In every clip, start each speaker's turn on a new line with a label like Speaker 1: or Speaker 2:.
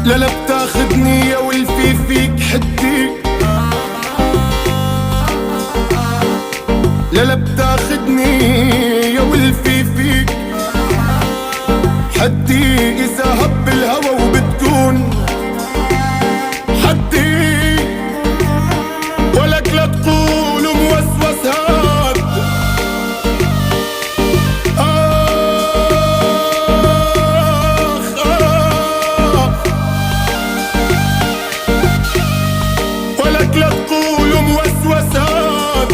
Speaker 1: لا بتاخدني يا ولفي فيك حدي، لا بتاخدني يا ولفي فيك حدي. إذا هب الهوى وبتكون حدي، ولك لا تقول موسوس هاد. ولك لا تقول موسوس هاد،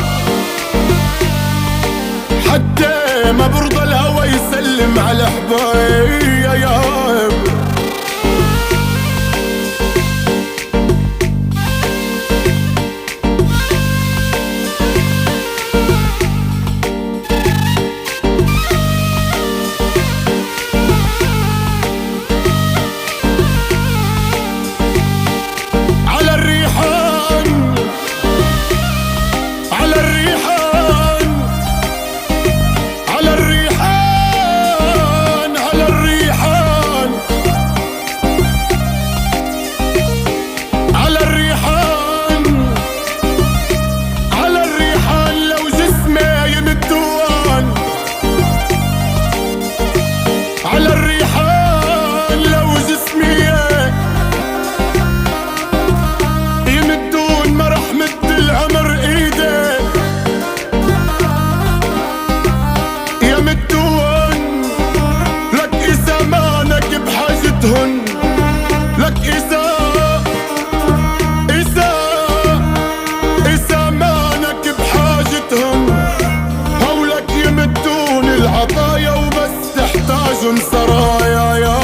Speaker 1: حتى ما برضى الهوى يسلم على حبايب. على الريحان على الريحان على الريحان على الريحان على الريحان على الريحان، لو جسمي يمدوان. على الريحان لو جسمي يمدون، ما رح مد العمر ايدي يمدون. لك إذا مانك بحاجتهن، لك إذا مانك بحاجتهن، هولك يمدون العطايا وبس تحتاجن سرايا.